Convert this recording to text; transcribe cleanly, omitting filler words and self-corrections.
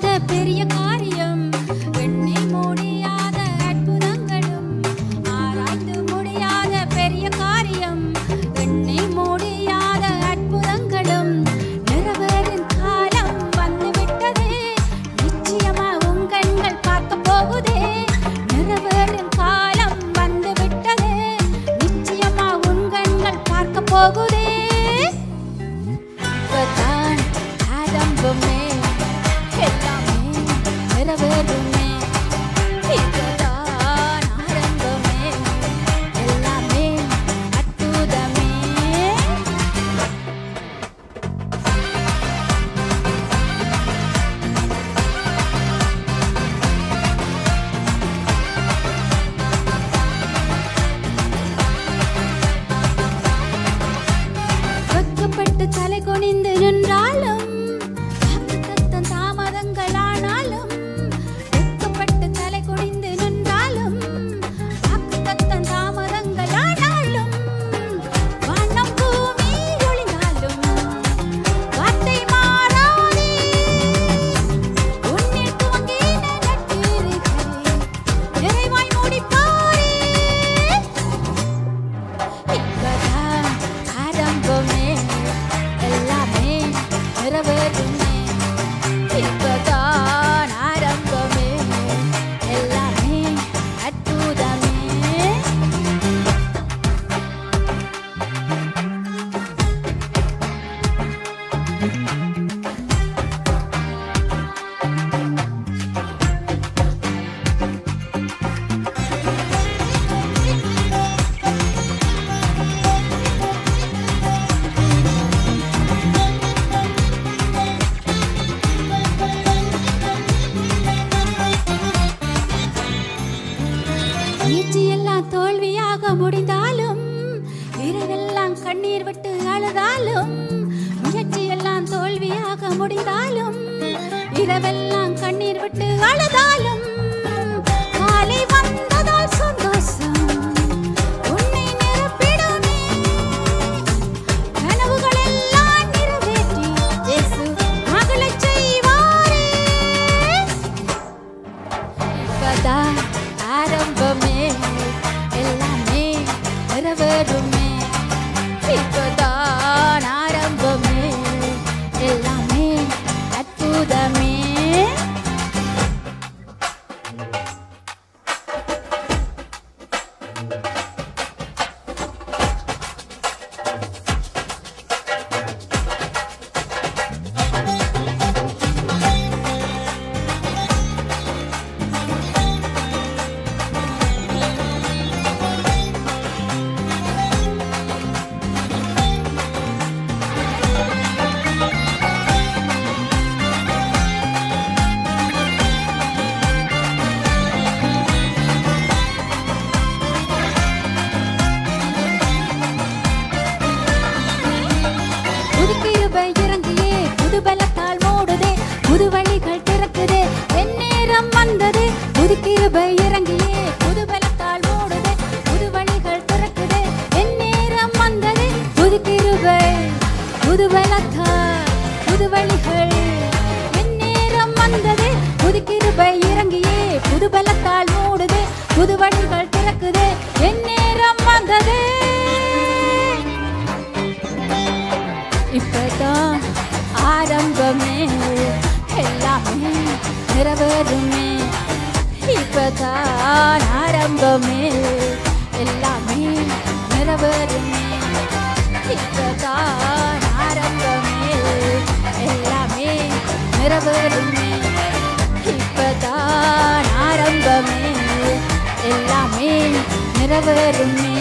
முடியாத பெரிய காரியம், எண்ணி முடியாத அற்புதங்களும், ஆராய்ந்து முடியாத பெரிய காரியம், எண்ணி முடியாத அற்புதங்களும் நிறைவேறும் காலம் வந்துவிட்டதே. நிச்சயமா உன் கண்கள் பார்க்க போகுதே. நிறைவேறும் காலம் வந்துவிட்டதே. நிச்சயமா உன் கண்கள் பார்க்க போகுதே. இப்பதான் ஆரம்பமே, எல்லாமே நிறைவேறுமே. இப்பதான் ஆரம்பமே, எல்லாமே அற்புதமே. வெட்கப்பட்டு தலை குனிந்து நின்றாலும், வாக்குத்தத்தம் தாமதங்களானாலும், வெட்கப்பட்டு தலை குனிந்து நின்றாலும், வாக்குத்தத்தம் தாமதங்களானாலும், வானம் பூமி ஒளிந்தாலும் வார்த்தை மாறாதே. உன்னில் துவங்கின நற்கிரியை நிறைவாய் முடிப்பாரே. இப்பதான் ஆரம்பமே, எல்லாமே நிறைவேறுமே. இப்பதான் ஆரம்பமே, எல்லாமே அற்புதமே. முயற்சியெல்லாம் தோல்வியாக முடிந்தாலும், இரவெல்லாம் கண்ணீர் விட்டு அழுதாலும், முயற்சியெல்லாம் தோல்வியாக முடிந்தாலும், இரவெல்லாம் கண்ணீர் விட்டு அழுதாலும், காலை வந்ததால் சந்தோஷம் உன்னை நிரப்பிடுமே. கனவுகளெல்லாம் நிறைவேற்றி இயேசு மகிழச் செய்வாரே. இப்பதான் ஆரம்பமே, எல்லாமே நிறைவேறுமே. இப்பதான் ஆரம்பமே, எல்லாமே அற்புதமே. புது கிருபை இறங்கியே, புது பலத்தால் மூடுதே, புது வழிகள் திறக்குதே, என் நேரம் வந்தது. புது கிருபை இறங்கியே, புது பலத்தால் மூடுதே, புது வழிகள் திறக்குதே, என் நேரம் வந்தது. புது கிருபை, புது பலத்தால், புது வழிகள், என் நேரம் வந்தது. புது கிருபை இறங்கியே, புது பலத்தால் மூடுதே, புது வழிகள் திறக்குதே, என் நேரம் வந்தது. இப்பதான் ஆரம்பமே, எல்லாமே நிறைவேறுமே. இப்பதான் ஆரம்பமே, எல்லாமே நிறைவேறுமே. இப்பதான் ஆரம்பமே, எல்லாமே நிறைவேறுமே. இப்பதான் ஆரம்பமே, எல்லாமே நிறைவேறுமே.